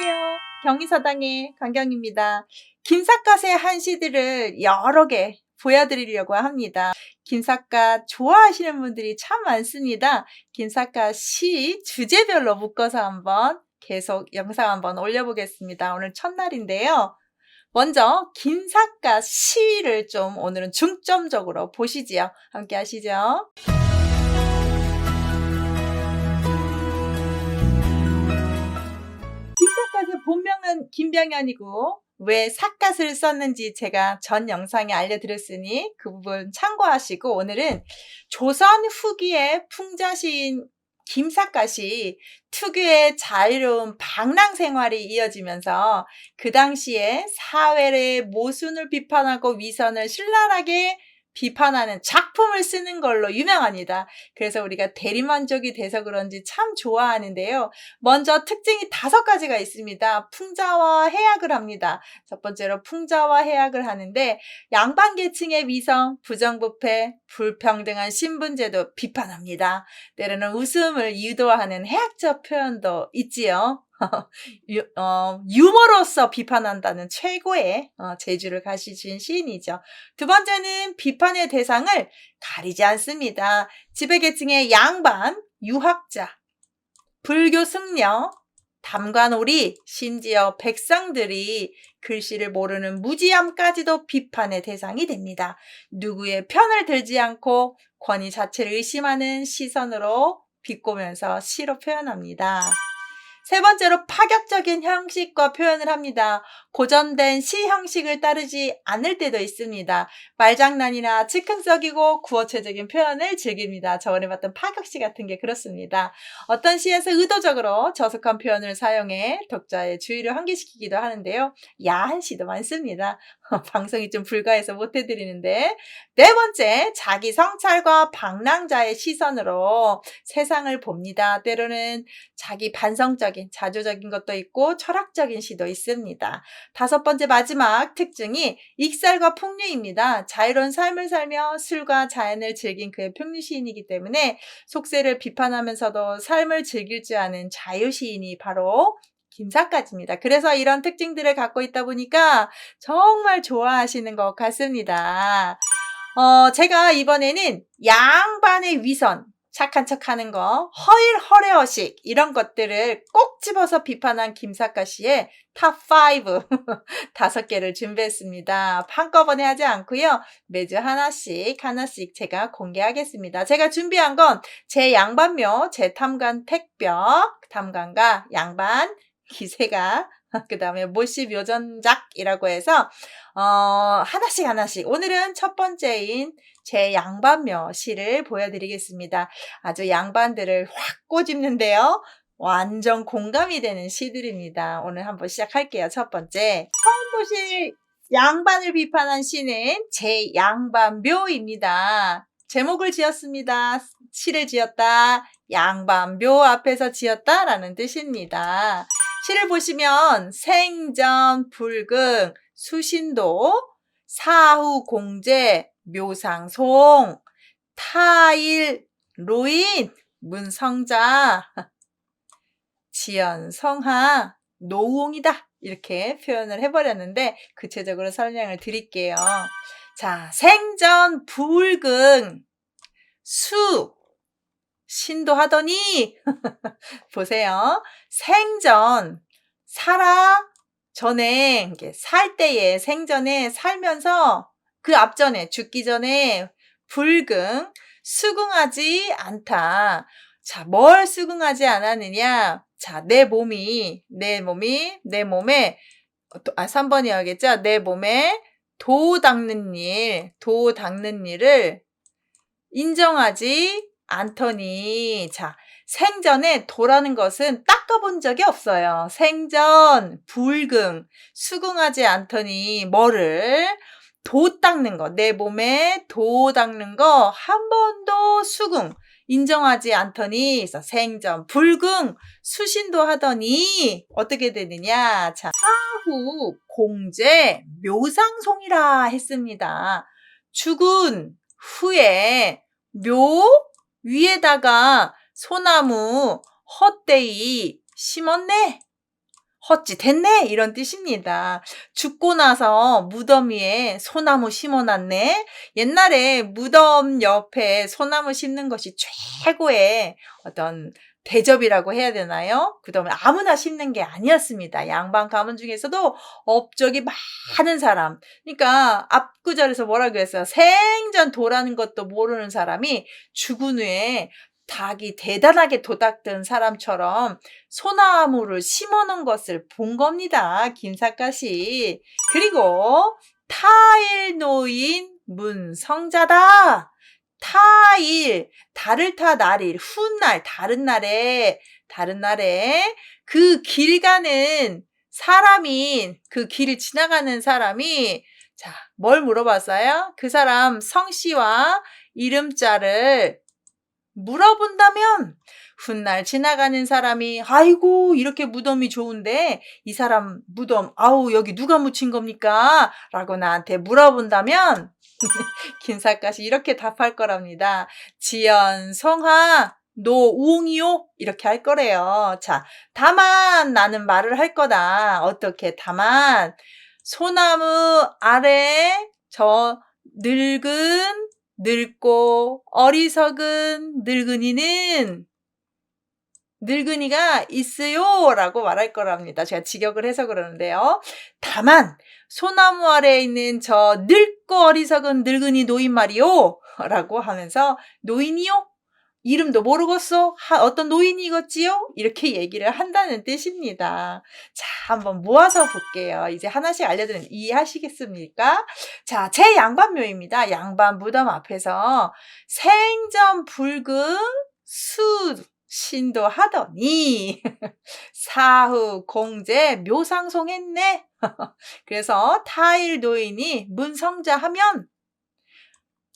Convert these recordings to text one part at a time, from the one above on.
안녕하세요. 경의서당의 강경입니다. 김삿갓의 한시들을 여러 개 보여드리려고 합니다. 김삿갓 좋아하시는 분들이 참 많습니다. 김삿갓 시 주제별로 묶어서 한번 계속 영상 한번 올려보겠습니다. 오늘 첫날인데요. 먼저 김삿갓 시를 좀 오늘은 중점적으로 보시지요. 함께 하시죠. 김삿갓의 본명은 김병현이고 왜 삿갓을 썼는지 제가 전 영상에 알려드렸으니 그 부분 참고하시고, 오늘은 조선 후기의 풍자시인 김삿갓이 특유의 자유로운 방랑 생활이 이어지면서 그 당시에 사회의 모순을 비판하고 위선을 신랄하게 비판하는 작품을 쓰는 걸로 유명합니다. 그래서 우리가 대리만족이 돼서 그런지 참 좋아하는데요. 먼저 특징이 5가지가 있습니다. 풍자와 해악을 합니다. 첫 번째로 풍자와 해악을 하는데, 양반계층의 위선, 부정부패, 불평등한 신분제도 비판합니다. 때로는 웃음을 유도하는 해학적 표현도 있지요. 유머로서 비판한다는 최고의 재주를 가지신 시인이죠. 두 번째는 비판의 대상을 가리지 않습니다. 지배계층의 양반, 유학자, 불교 승려, 담관오리, 심지어 백성들이 글씨를 모르는 무지함까지도 비판의 대상이 됩니다. 누구의 편을 들지 않고 권위 자체를 의심하는 시선으로 비꼬면서 시로 표현합니다. 세 번째로 파격적인 형식과 표현을 합니다. 고전된 시 형식을 따르지 않을 때도 있습니다. 말장난이나 즉흥적이고 구어체적인 표현을 즐깁니다. 저번에 봤던 파격시 같은 게 그렇습니다. 어떤 시에서 의도적으로 저속한 표현을 사용해 독자의 주의를 환기시키기도 하는데요. 야한 시도 많습니다. 방송이 좀 불가해서 못 해드리는데. 네 번째, 자기 성찰과 방랑자의 시선으로 세상을 봅니다. 때로는 자기 반성적인, 자조적인 것도 있고 철학적인 시도 있습니다. 5번째, 마지막 특징이 익살과 풍류입니다. 자유로운 삶을 살며 술과 자연을 즐긴 그의 풍류 시인이기 때문에 속세를 비판하면서도 삶을 즐길 줄 아는 자유시인이 바로 김삿갓입니다. 그래서 이런 특징들을 갖고 있다 보니까 정말 좋아하시는 것 같습니다. 제가 이번에는 양반의 위선, 착한 척 하는 거, 허일허레허식 이런 것들을 꼭 집어서 비판한 김삿갓 씨의 탑5 5개를 준비했습니다. 한꺼번에 하지 않고요. 매주 하나씩 제가 공개하겠습니다. 제가 준비한 건 제 양반묘, 제 탐관 택벽, 탐관과 양반, 기세가, 그 다음에 모시 묘전작이라고 해서 하나씩 오늘은 첫 번째인 제 양반묘 시를 보여드리겠습니다. 아주 양반들을 확 꼬집는데요. 완전 공감이 되는 시들입니다. 오늘 한번 시작할게요. 첫 번째, 처음 보실 양반을 비판한 시는 제 양반묘입니다. 제목을 지었습니다. 시를 지었다, 양반묘 앞에서 지었다 라는 뜻입니다. 시를 보시면 생전, 불긍, 수신도, 사후공제, 묘상송, 타일, 로인, 문성자, 지연성하, 노웅이다 이렇게 표현을 해버렸는데 구체적으로 설명을 드릴게요. 자, 생전, 불긍, 수, 신도하더니 보세요. 생전, 전에, 살 때에, 생전에 살면서 그 앞전에, 죽기 전에 불긍, 수긍하지 않다. 자, 뭘 수긍하지 않았느냐? 자, 내 몸에, 3번이어야겠죠? 내 몸에 도 닦는 일을 인정하지 않더니, 자, 생전에 도라는 것은 닦아본 적이 없어요. 생전, 불긍, 수긍하지 않더니 뭐를? 도 닦는 거, 내 몸에 도 닦는 거 한 번도 인정하지 않더니, 생전, 불긍, 수신도 하더니 어떻게 되느냐? 자, 사후, 공제, 묘상송이라 했습니다. 죽은 후에 묘 위에다가 소나무 헛되이 심었네. 헛짓했네 이런 뜻입니다. 죽고 나서 무덤 위에 소나무 심어놨네. 옛날에 무덤 옆에 소나무 심는 것이 최고의 어떤 대접이라고 해야 되나요? 그다음에 아무나 심는 게 아니었습니다. 양반 가문 중에서도 업적이 많은 사람. 그러니까 앞구절에서 뭐라 그랬어요? 생전 도라는 것도 모르는 사람이 죽은 후에 닭이 대단하게 도닥든 사람처럼 소나무를 심어놓은 것을 본 겁니다. 김삿갓이. 그리고 타일 노인 문성자다. 타일, 달을 타 날일, 훗날, 다른 날에 그 길 가는 사람이, 그 길을 지나가는 사람이, 자, 뭘 물어봤어요? 그 사람 성씨와 이름자를 물어본다면, 훗날 지나가는 사람이, 아이고, 이렇게 무덤이 좋은데, 이 사람 무덤, 아우, 여기 누가 묻힌 겁니까? 라고 나한테 물어본다면, 김삿갓이 이렇게 답할 거랍니다. 지연, 성하, 노웅이요? 이렇게 할 거래요. 자, 다만 나는 말을 할 거다. 어떻게? 다만 소나무 아래 저 늙고 어리석은 늙은이가 있어요 라고 말할 거랍니다. 제가 직역을 해서 그러는데요. 다만 소나무 아래에 있는 저 늙고 어리석은 늙은이 노인 말이요 라고 하면서 노인이요? 이름도 모르겠어? 어떤 노인이겠지요? 이렇게 얘기를 한다는 뜻입니다. 자, 한번 모아서 볼게요. 이제 하나씩 알려드리면 이해하시겠습니까? 자, 제 양반묘입니다. 양반 무덤 앞에서 생전 붉은 신도 하더니 사후 공제 묘상송했네. 그래서 타일 노인이 문성자 하면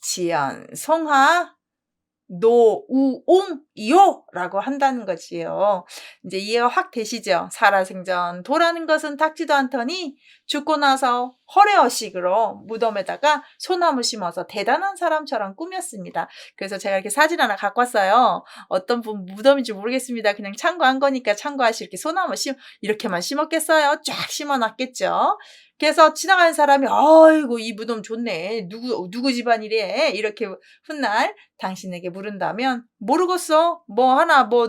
지연, 송하, 노우옹이요 라고 한다는 거지요. 이제 이해가 확 되시죠? 살아생전 도라는 것은 닦지도 않더니 죽고 나서 허례허식으로 무덤에다가 소나무 심어서 대단한 사람처럼 꾸몄습니다. 그래서 제가 이렇게 사진 하나 갖고 왔어요. 어떤 분 무덤인지 모르겠습니다. 그냥 참고한 거니까 참고하실 게 소나무 이렇게만 심었겠어요? 쫙 심어놨겠죠. 그래서 지나가는 사람이 아이고 이 무덤 좋네. 누구 집안이래. 이렇게 훗날 당신에게 물은다면 모르겠어. 뭐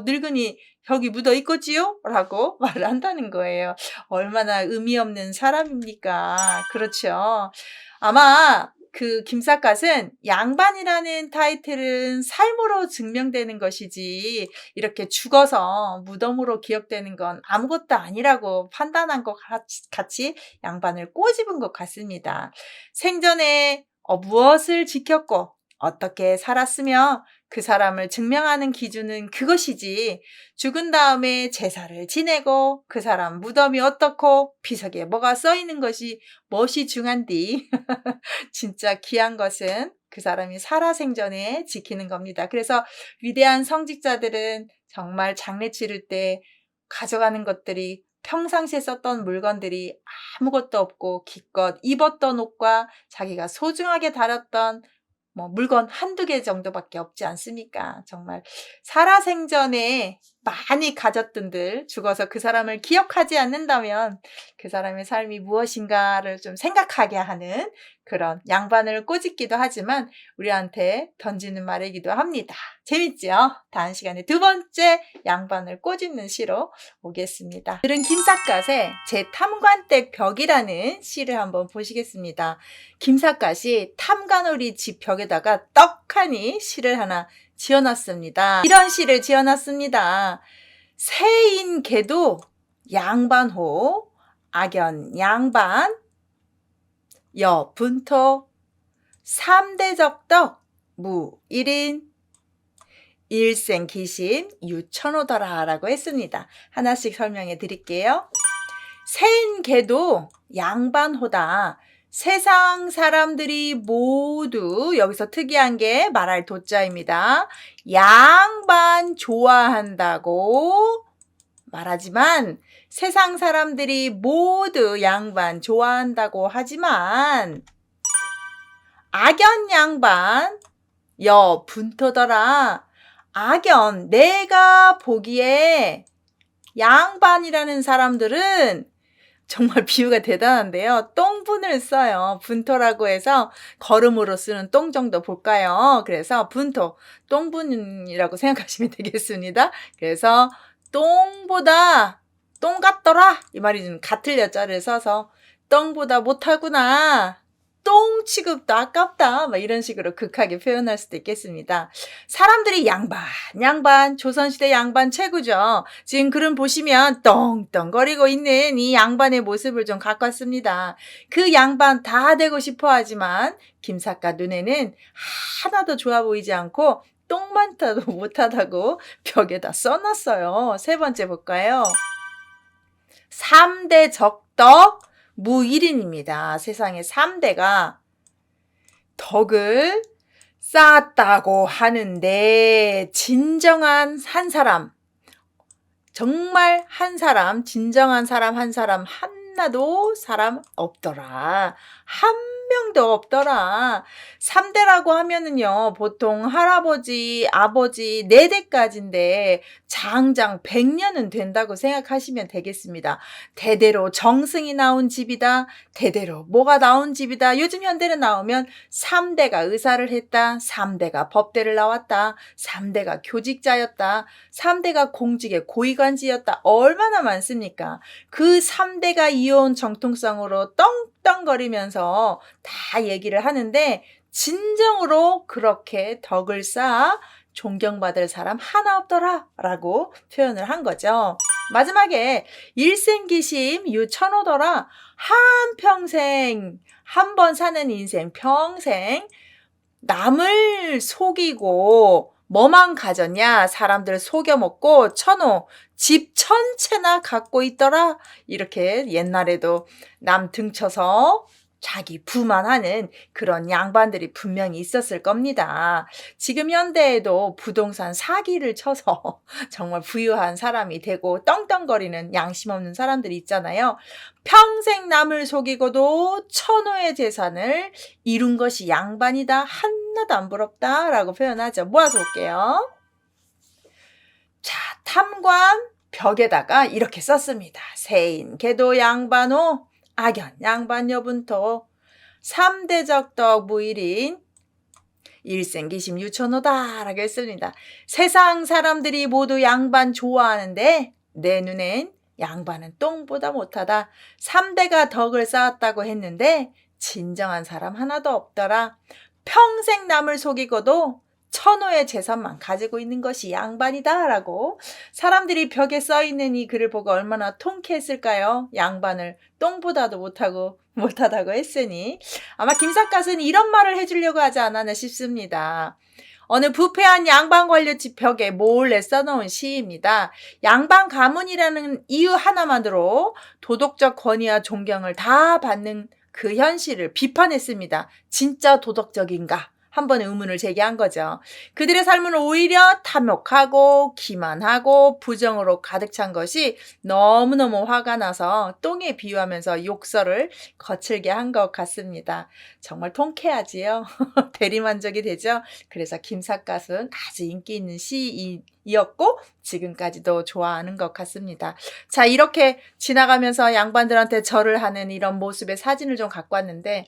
늙은이 벽이 묻어 있겠지요? 라고 말을 한다는 거예요. 얼마나 의미 없는 사람입니까? 그렇죠. 아마 그 김삿갓은 양반이라는 타이틀은 삶으로 증명되는 것이지 이렇게 죽어서 무덤으로 기억되는 건 아무것도 아니라고 판단한 것 같이 양반을 꼬집은 것 같습니다. 생전에 무엇을 지켰고 어떻게 살았으며 그 사람을 증명하는 기준은 그것이지 죽은 다음에 제사를 지내고 그 사람 무덤이 어떻고 비석에 뭐가 써있는 것이 무엇이 중한디 진짜 귀한 것은 그 사람이 살아생전에 지키는 겁니다. 그래서 위대한 성직자들은 정말 장례 치를 때 가져가는 것들이 평상시에 썼던 물건들이 아무것도 없고 기껏 입었던 옷과 자기가 소중하게 다뤘던 물건 한두 개 정도밖에 없지 않습니까? 정말 살아생전에 많이 가졌던들 죽어서 그 사람을 기억하지 않는다면 그 사람의 삶이 무엇인가를 좀 생각하게 하는 그런 양반을 꼬집기도 하지만 우리한테 던지는 말이기도 합니다. 재밌죠? 다음 시간에 두 번째 양반을 꼬집는 시로 오겠습니다. 오늘은 김삿갓의 제 탐관댁 벽이라는 시를 한번 보시겠습니다. 김삿갓이 탐관오리 집 벽에다가 떡하니 시를 하나 지어놨습니다. 이런 시를 지어놨습니다. 새인개도 양반호 악연 양반 여분토 3대적덕 무일인 일생기심 유천오더라 라고 했습니다. 하나씩 설명해 드릴게요. 새인개도 양반호다. 세상 사람들이 모두 여기서 특이한 게 말할 도자입니다. 양반 좋아한다고 말하지만 세상 사람들이 모두 양반 좋아한다고 하지만 악연 양반 여분토더라. 악연 내가 보기에 양반이라는 사람들은 정말 비유가 대단한데요. 똥분을 써요. 분토라고 해서 걸음으로 쓰는 똥 정도 볼까요? 그래서 분토, 똥분이라고 생각하시면 되겠습니다. 그래서 똥보다 똥 같더라 이 말이 좀 같을 여자를 써서 똥보다 못하구나. 똥 취급도 아깝다. 막 이런 식으로 극하게 표현할 수도 있겠습니다. 사람들이 양반, 조선시대 양반 최고죠. 지금 그림 보시면 떵떵거리고 있는 이 양반의 모습을 좀 갖고 왔습니다. 그 양반 다 되고 싶어 하지만 김사과 눈에는 하나도 좋아 보이지 않고 똥만 타도 못하다고 벽에다 써놨어요. 세 번째 볼까요? 3대 적덕 무일인입니다. 세상에 3대가 덕을 쌓았다고 하는데 진정한 한 사람, 정말 한 사람, 진정한 사람 한 사람 하나도 사람 없더라. 한 명도 없더라. 3대라고 하면은요, 보통 할아버지, 아버지 4대까지인데 장장 100년은 된다고 생각하시면 되겠습니다. 대대로 정승이 나온 집이다. 대대로 뭐가 나온 집이다. 요즘 현대는 나오면 3대가 의사를 했다. 3대가 법대를 나왔다. 3대가 교직자였다. 3대가 공직의 고위관지였다. 얼마나 많습니까? 그 3대가 이어온 정통성으로 떵떵거리면서 다 얘기를 하는데 진정으로 그렇게 덕을 쌓아 존경받을 사람 하나 없더라 라고 표현을 한 거죠. 마지막에 일생기심 유천호더라. 한평생 한 번 사는 인생 평생 남을 속이고 뭐만 가졌냐? 사람들 속여먹고 천호, 집 전체나 갖고 있더라. 이렇게 옛날에도 남 등쳐서 자기 부만 하는 그런 양반들이 분명히 있었을 겁니다. 지금 현대에도 부동산 사기를 쳐서 정말 부유한 사람이 되고 떵떵거리는 양심 없는 사람들이 있잖아요. 평생 남을 속이고도 천호의 재산을 이룬 것이 양반이다. 하나도 안 부럽다라고 표현하죠. 모아서 볼게요. 자, 탐관 벽에다가 이렇게 썼습니다. 세인 계도 양반호 악연 양반여분토 3대 적덕 무일인 일생기심 유천호다 라고 했습니다. 세상 사람들이 모두 양반 좋아하는데 내 눈엔 양반은 똥보다 못하다. 3대가 덕을 쌓았다고 했는데 진정한 사람 하나도 없더라. 평생 남을 속이고도 천호의 재산만 가지고 있는 것이 양반이다 라고 사람들이 벽에 써있는 이 글을 보고 얼마나 통쾌했을까요? 양반을 똥보다도 못하다고 했으니 아마 김삿갓은 이런 말을 해주려고 하지 않았나 싶습니다. 어느 부패한 양반 관료집 벽에 몰래 써놓은 시입니다. 양반 가문이라는 이유 하나만으로 도덕적 권위와 존경을 다 받는 그 현실을 비판했습니다. 진짜 도덕적인가? 한번 의문을 제기한 거죠. 그들의 삶은 오히려 탐욕하고 기만하고 부정으로 가득 찬 것이 너무너무 화가 나서 똥에 비유하면서 욕설을 거칠게 한 것 같습니다. 정말 통쾌하지요. 대리만족이 되죠. 그래서 김삿갓은 아주 인기 있는 시이었고 지금까지도 좋아하는 것 같습니다. 자, 이렇게 지나가면서 양반들한테 절을 하는 이런 모습의 사진을 좀 갖고 왔는데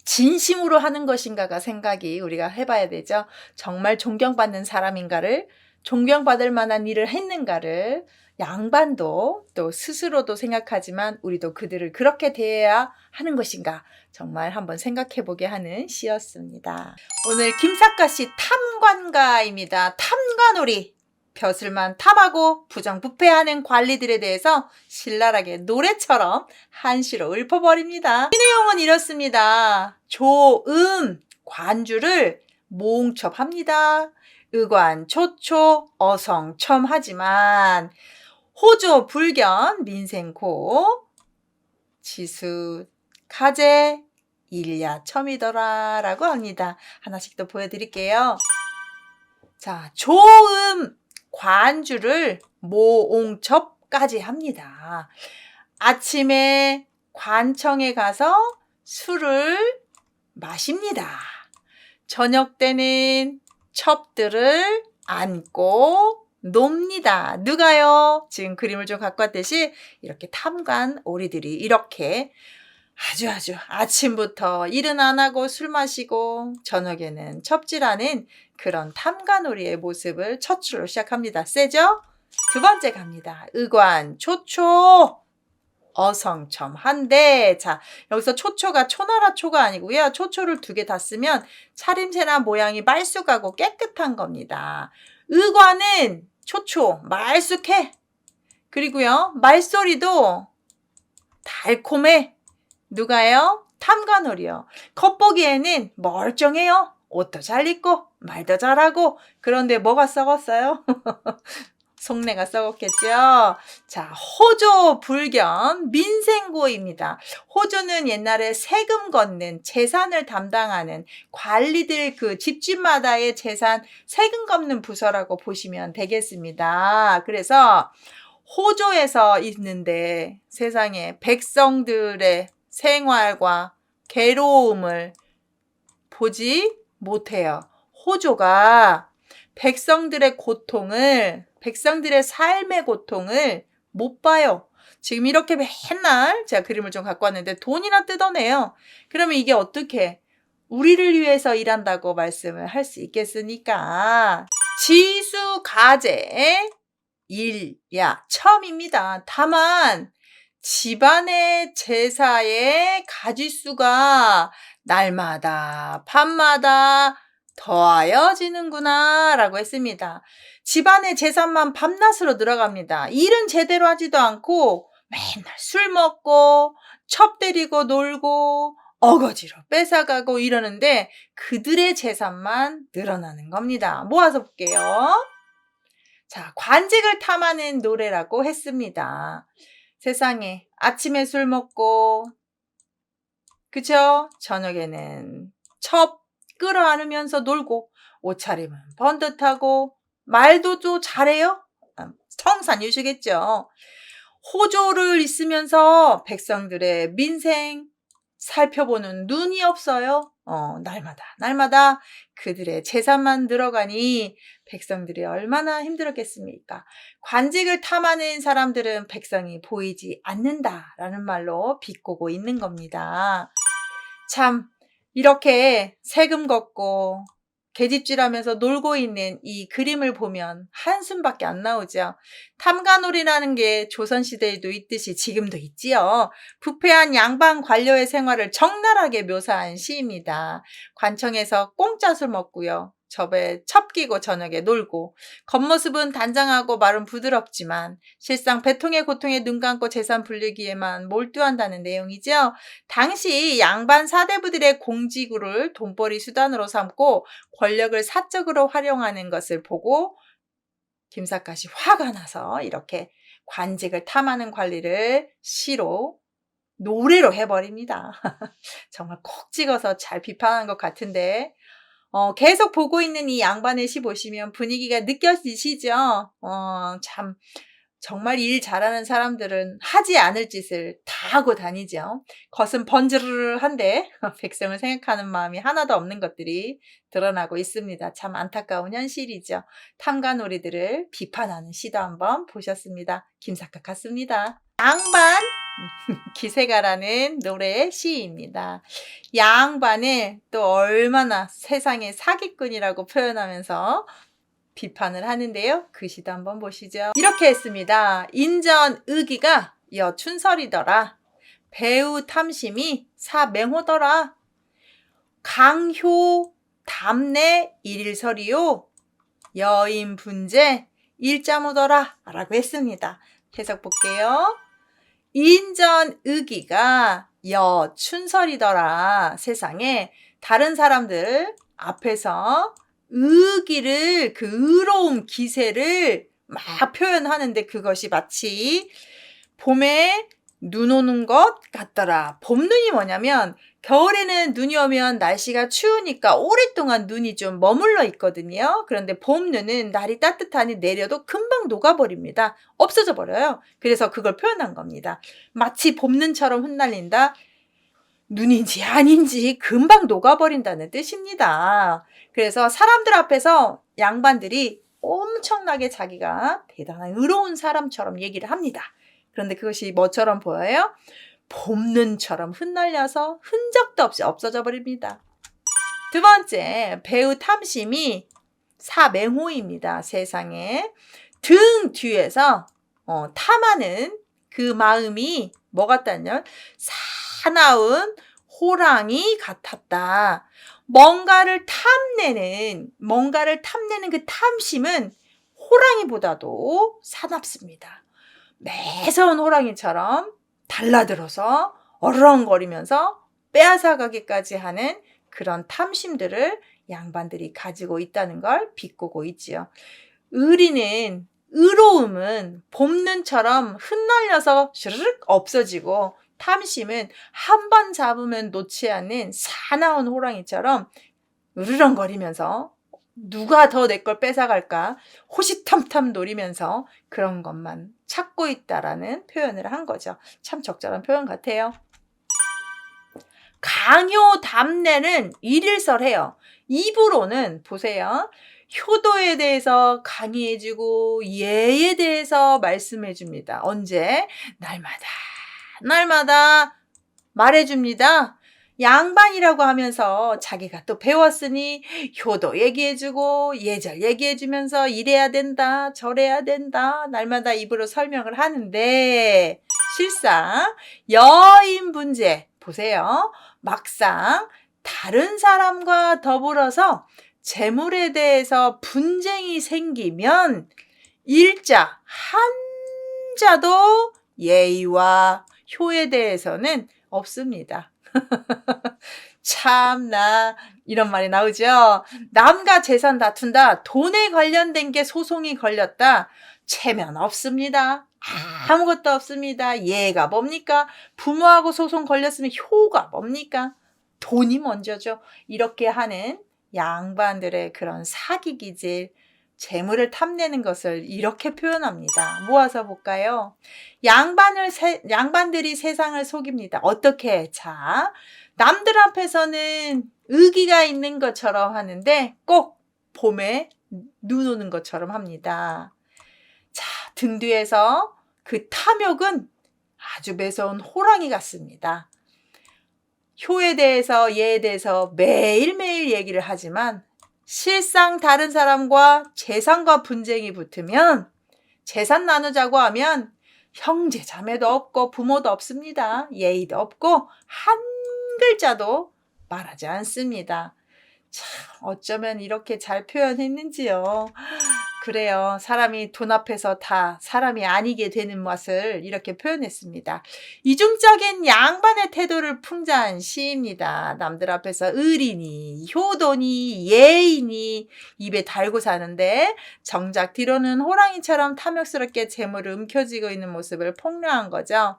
진심으로 하는 것인가가 생각이 우리가 해봐야 되죠. 정말 존경받는 사람인가를, 존경받을 만한 일을 했는가를 양반도 또 스스로도 생각하지만 우리도 그들을 그렇게 대해야 하는 것인가 정말 한번 생각해보게 하는 시였습니다. 오늘 김삿갓이 탐관가입니다. 탐관오리. 벼슬만 탐하고 부정부패하는 관리들에 대해서 신랄하게 노래처럼 한시로 읊어버립니다. 이 내용은 이렇습니다. 조음 관주를 몽첩합니다. 의관 초초 어성첨하지만 호조 불견 민생고 지수 가제 일야첨이더라 라고 합니다. 하나씩 또 보여드릴게요. 자, 조음 관주를 모옹첩까지 합니다. 아침에 관청에 가서 술을 마십니다. 저녁 때는 첩들을 안고 놉니다. 누가요? 지금 그림을 좀 갖고 왔듯이 이렇게 탐관 오리들이 이렇게 아주 아침부터 일은 안 하고 술 마시고 저녁에는 첩질하는 그런 탐관오리의 모습을 첫 줄로 시작합니다. 세죠? 두 번째 갑니다. 의관, 초초, 어성첨한데. 자, 여기서 초초가 초나라 초가 아니고요. 초초를 두 개 다 쓰면 차림새나 모양이 말쑥하고 깨끗한 겁니다. 의관은 초초, 말쑥해. 그리고요, 말소리도 달콤해. 누가요? 탐관오리요. 겉보기에는 멀쩡해요. 옷도 잘 입고 말도 잘하고. 그런데 뭐가 썩었어요? 속내가 썩었겠죠. 자, 호조 불견 민생고입니다. 호조는 옛날에 세금 걷는 재산을 담당하는 관리들 그 집집마다의 재산 세금 걷는 부서라고 보시면 되겠습니다. 그래서 호조에서 있는데 세상에 백성들의 생활과 괴로움을 보지 못해요. 호조가 백성들의 고통을, 백성들의 삶의 고통을 못 봐요. 지금 이렇게 맨날 제가 그림을 좀 갖고 왔는데 돈이나 뜯어내요. 그러면 이게 어떻게 우리를 위해서 일한다고 말씀을 할 수 있겠습니까? 지수가제 일야 첨입니다. 다만 집안의 제사의 가짓수가 날마다 밤마다 더하여지는구나 라고 했습니다. 집안의 재산만 밤낮으로 늘어갑니다. 일은 제대로 하지도 않고 맨날 술 먹고 첩 때리고 놀고 어거지로 뺏어가고 이러는데 그들의 재산만 늘어나는 겁니다. 모아서 볼게요. 자, 관직을 탐하는 노래라고 했습니다. 세상에 아침에 술 먹고 그쵸? 저녁에는 첩 끌어안으면서 놀고 옷차림은 번듯하고 말도 또 잘해요. 청산유수겠죠. 호조를 있으면서 백성들의 민생 살펴보는 눈이 없어요. 날마다 그들의 재산만 늘어가니 백성들이 얼마나 힘들었겠습니까? 관직을 탐하는 사람들은 백성이 보이지 않는다라는 말로 비꼬고 있는 겁니다. 참 이렇게 세금 걷고 계집질하면서 놀고 있는 이 그림을 보면 한숨밖에 안 나오죠. 탐관오리라는 게 조선시대에도 있듯이 지금도 있지요. 부패한 양반 관료의 생활을 적나라하게 묘사한 시입니다. 관청에서 공짜 술 먹고요. 접에 첩 끼고 저녁에 놀고 겉모습은 단장하고 말은 부드럽지만 실상 배통의 고통에 눈 감고 재산 불리기에만 몰두한다는 내용이죠. 당시 양반 사대부들의 공직을 돈벌이 수단으로 삼고 권력을 사적으로 활용하는 것을 보고 김삿갓이 화가 나서 이렇게 관직을 탐하는 관리를 시로 노래로 해버립니다. 정말 콕 찍어서 잘 비판한 것 같은데 계속 보고 있는 이 양반의 시 보시면 분위기가 느껴지시죠? 참 정말 일 잘하는 사람들은 하지 않을 짓을 다 하고 다니죠. 겉은 번지르르한데 백성을 생각하는 마음이 하나도 없는 것들이 드러나고 있습니다. 참 안타까운 현실이죠. 탐관오리들을 비판하는 시도 한번 보셨습니다. 김삿갓 같습니다. 양반 기세가라는 노래의 시입니다. 양반을 또 얼마나 세상의 사기꾼이라고 표현하면서 비판을 하는데요. 그 시도 한번 보시죠. 이렇게 했습니다. 인전의기가 여춘설이더라. 배우 탐심이 사맹호더라. 강효 담내 일일설이요. 여인 분재 일자무더라 라고 했습니다. 해석 볼게요. 인전의기가 여춘설이더라. 세상에 다른 사람들 앞에서 의기를 그 의로움 기세를 막 표현하는데 그것이 마치 봄에 눈 오는 것 같더라. 봄눈이 뭐냐면 겨울에는 눈이 오면 날씨가 추우니까 오랫동안 눈이 좀 머물러 있거든요. 그런데 봄눈은 날이 따뜻하니 내려도 금방 녹아버립니다. 없어져 버려요. 그래서 그걸 표현한 겁니다. 마치 봄눈처럼 흩날린다. 눈인지 아닌지 금방 녹아버린다는 뜻입니다. 그래서 사람들 앞에서 양반들이 엄청나게 자기가 대단한 의로운 사람처럼 얘기를 합니다. 그런데 그것이 뭐처럼 보여요? 봄눈처럼 흩날려서 흔적도 없이 없어져 버립니다. 두 번째, 배우 탐심이 사맹호입니다. 세상에. 등 뒤에서 탐하는 그 마음이 뭐 같다면 사나운 호랑이 같았다. 뭔가를 탐내는 그 탐심은 호랑이보다도 사납습니다. 매서운 호랑이처럼 달라들어서 어르렁거리면서 빼앗아가기까지 하는 그런 탐심들을 양반들이 가지고 있다는 걸 비꼬고 있지요. 의로움은 봄눈처럼 흩날려서 슈르륵 없어지고, 탐심은 한 번 잡으면 놓지 않는 사나운 호랑이처럼 으르렁거리면서 누가 더 내 걸 뺏어갈까 호시탐탐 노리면서 그런 것만 찾고 있다라는 표현을 한 거죠. 참 적절한 표현 같아요. 강효담례는 일일설해요. 입으로는 보세요. 효도에 대해서 강의해주고 예에 대해서 말씀해줍니다. 언제? 날마다 말해줍니다. 양반이라고 하면서 자기가 또 배웠으니 효도 얘기해주고 예절 얘기해주면서 이래야 된다 저래야 된다 날마다 입으로 설명을 하는데, 실상 여인 분재 보세요. 막상 다른 사람과 더불어서 재물에 대해서 분쟁이 생기면 일자 한자도 예의와 효에 대해서는 없습니다. 참나, 이런 말이 나오죠. 남과 재산 다툰다. 돈에 관련된 게 소송이 걸렸다. 체면 없습니다. 아무것도 없습니다. 예가 뭡니까? 부모하고 소송 걸렸으면 효가 뭡니까? 돈이 먼저죠. 이렇게 하는 양반들의 그런 사기기질, 재물을 탐내는 것을 이렇게 표현합니다. 모아서 볼까요? 양반들이 세상을 속입니다. 어떻게? 자, 남들 앞에서는 의기가 있는 것처럼 하는데 꼭 봄에 눈 오는 것처럼 합니다. 자, 등 뒤에서 그 탐욕은 아주 매서운 호랑이 같습니다. 효에 대해서 예에 대해서 매일매일 얘기를 하지만 실상 다른 사람과 재산과 분쟁이 붙으면, 재산 나누자고 하면 형제 자매도 없고 부모도 없습니다. 예의도 없고 한 글자도 말하지 않습니다. 참 어쩌면 이렇게 잘 표현했는지요. 그래요. 사람이 돈 앞에서 다 사람이 아니게 되는 맛을 이렇게 표현했습니다. 이중적인 양반의 태도를 풍자한 시입니다. 남들 앞에서 의리니 효도니 예의니 입에 달고 사는데 정작 뒤로는 호랑이처럼 탐욕스럽게 재물을 움켜쥐고 있는 모습을 폭로한 거죠.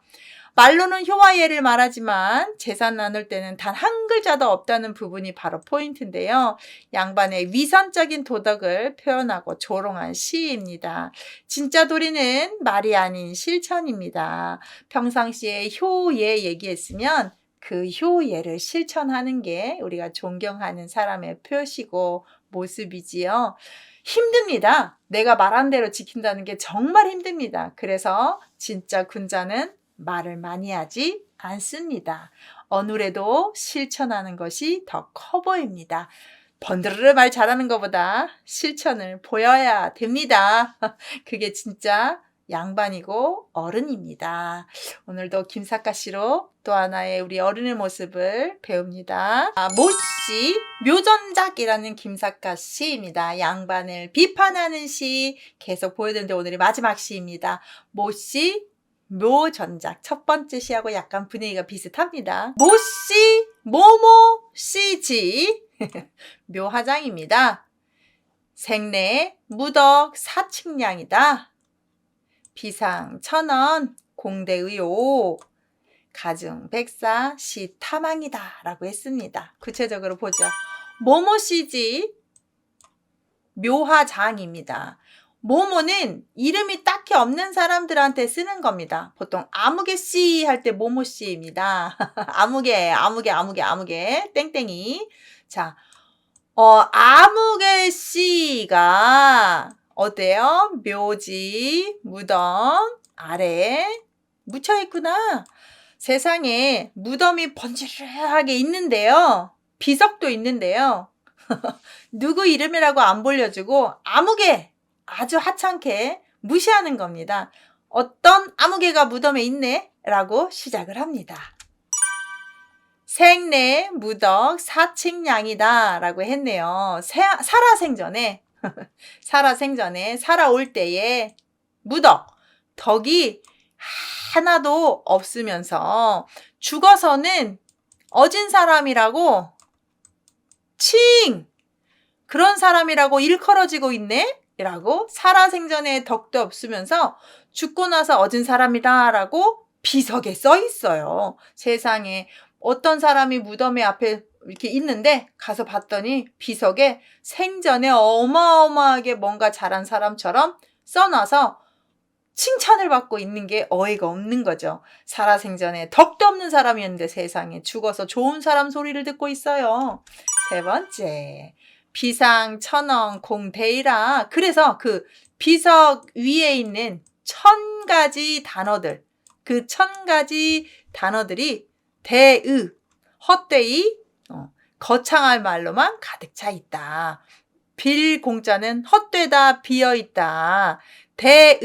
말로는 효와 예를 말하지만 재산 나눌 때는 단 한 글자도 없다는 부분이 바로 포인트인데요. 양반의 위선적인 도덕을 표현하고 조롱한 시입니다. 진짜 도리는 말이 아닌 실천입니다. 평상시에 효예 얘기했으면 그 효예를 실천하는 게 우리가 존경하는 사람의 표시고 모습이지요. 힘듭니다. 내가 말한 대로 지킨다는 게 정말 힘듭니다. 그래서 진짜 군자는 말을 많이 하지 않습니다. 어느래도 실천하는 것이 더 커 보입니다. 번드르르 말 잘하는 것보다 실천을 보여야 됩니다. 그게 진짜 양반이고 어른입니다. 오늘도 김사카 씨로 또 하나의 우리 어른의 모습을 배웁니다. 모씨 묘전작이라는 김사카 시입니다. 양반을 비판하는 시 계속 보여드리는데 오늘이 마지막 시입니다. 모씨 묘전작 첫 번째 시하고 약간 분위기가 비슷합니다. 모씨 모모 씨지 묘화장입니다. 생내 무덕 사칙량이다. 비상 천원 공대의오 가중 백사 시 탐왕이다 라고 했습니다. 구체적으로 보죠. 모모 씨지 묘화장입니다. 모모는 이름이 딱히 없는 사람들한테 쓰는 겁니다. 보통 아무개 씨 할 때 모모 씨입니다. 아무개 땡땡이. 자, 아무개 씨가 어때요? 묘지, 무덤, 아래 묻혀있구나. 세상에 무덤이 번지르르하게 있는데요. 비석도 있는데요. 누구 이름이라고 안 불려주고 아무개 아주 하찮게 무시하는 겁니다. 어떤 아무개가 무덤에 있네? 라고 시작을 합니다. 생내 무덕 사칙량이다 라고 했네요. 살아생전에 살아생전에 살아올 때에 무덕 덕이 하나도 없으면서 죽어서는 어진 사람이라고 칭 그런 사람이라고 일컬어지고 있네? 라고 살아생전에 덕도 없으면서 죽고 나서 어진 사람이다 라고 비석에 써 있어요. 세상에 어떤 사람이 무덤에 앞에 이렇게 있는데 가서 봤더니 비석에 생전에 어마어마하게 뭔가 잘한 사람처럼 써놔서 칭찬을 받고 있는 게 어이가 없는 거죠. 살아생전에 덕도 없는 사람이었는데 세상에 죽어서 좋은 사람 소리를 듣고 있어요. 세 번째, 비상 천엉 공대이라. 그래서 그 비석 위에 있는 1000가지 단어들, 그 1000가지 단어들이 대의, 헛되이, 거창할 말로만 가득 차 있다. 빌 공자는 헛되다 비어있다. 대의,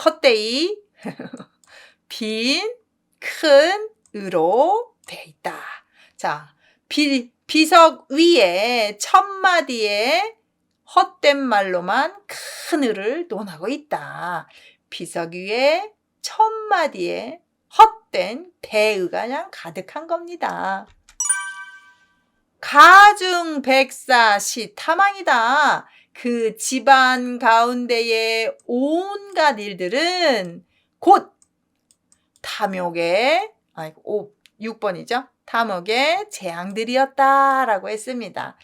헛되이, 빈, 큰 의로 돼 있다. 자, 비석 위에 1000마디의 헛된 말로만 큰 의를 논하고 있다. 비석 위에 1000마디의 헛된 대의가 그냥 가득한 겁니다. 가중백사시 탐망이다. 그 집안 가운데의 온갖 일들은 곧 탐욕의 6번이죠. 탐욕의 재앙들이었다라고 했습니다.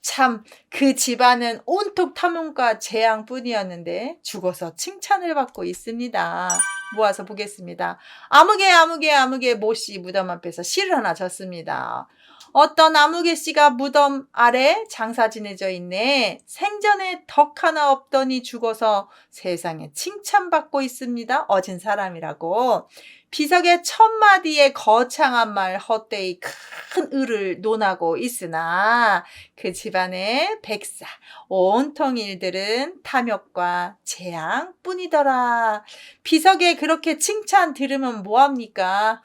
참 그 집안은 온통 탐욕과 재앙뿐이었는데 죽어서 칭찬을 받고 있습니다. 모아서 보겠습니다. 아무개 모씨 무덤 앞에서 시를 하나 졌습니다. 어떤 아무개 씨가 무덤 아래 장사 지내져 있네. 생전에 덕 하나 없더니 죽어서 세상에 칭찬받고 있습니다. 어진 사람이라고. 비석에 1000마디의 거창한 말 헛되이 큰 의를 논하고 있으나 그 집안의 백사 온통 일들은 탐욕과 재앙뿐이더라. 비석에 그렇게 칭찬 들으면 뭐합니까?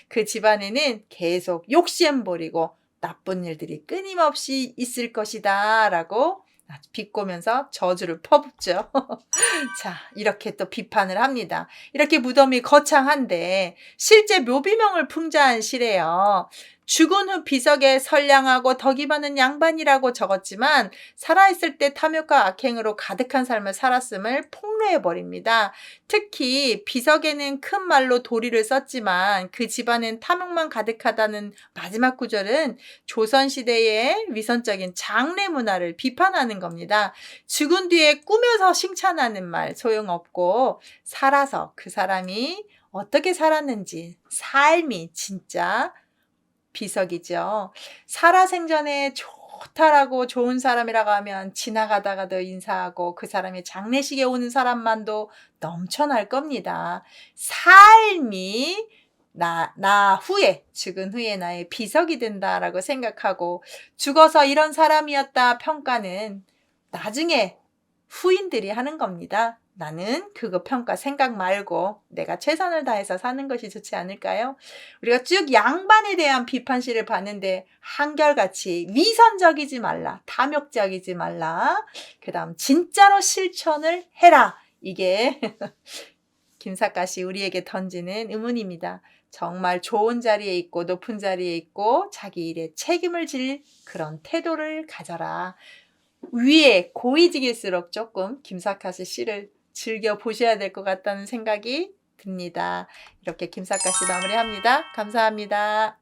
그 집안에는 계속 욕심 부리고 나쁜 일들이 끊임없이 있을 것이다 라고 비꼬면서 저주를 퍼붓죠. 자, 이렇게 또 비판을 합니다. 이렇게 무덤이 거창한데 실제 묘비명을 풍자한 시래요. 죽은 후 비석에 선량하고 덕이 많은 양반이라고 적었지만 살아있을 때 탐욕과 악행으로 가득한 삶을 살았음을 폭로해버립니다. 특히 비석에는 큰 말로 도리를 썼지만 그 집안엔 탐욕만 가득하다는 마지막 구절은 조선시대의 위선적인 장래 문화를 비판하는 겁니다. 죽은 뒤에 꾸며서 칭찬하는 말 소용없고 살아서 그 사람이 어떻게 살았는지 삶이 진짜 비석이죠. 살아생전에 좋다라고 좋은 사람이라고 하면 지나가다가도 인사하고 그 사람의 장례식에 오는 사람만도 넘쳐날 겁니다. 삶이 나 후에 죽은 후에 나의 비석이 된다라고 생각하고 죽어서 이런 사람이었다 평가는 나중에 후인들이 하는 겁니다. 나는 그거 평가 생각 말고 내가 최선을 다해서 사는 것이 좋지 않을까요? 우리가 쭉 양반에 대한 비판시를 봤는데 한결같이 위선적이지 말라, 탐욕적이지 말라, 그 다음 진짜로 실천을 해라. 이게 김사까씨 우리에게 던지는 의문입니다. 정말 좋은 자리에 있고 높은 자리에 있고 자기 일에 책임을 질 그런 태도를 가져라. 위에 고위직일수록 조금 김사카씨 시를 즐겨 보셔야 될 것 같다는 생각이 듭니다. 이렇게 김사카씨 마무리합니다. 감사합니다.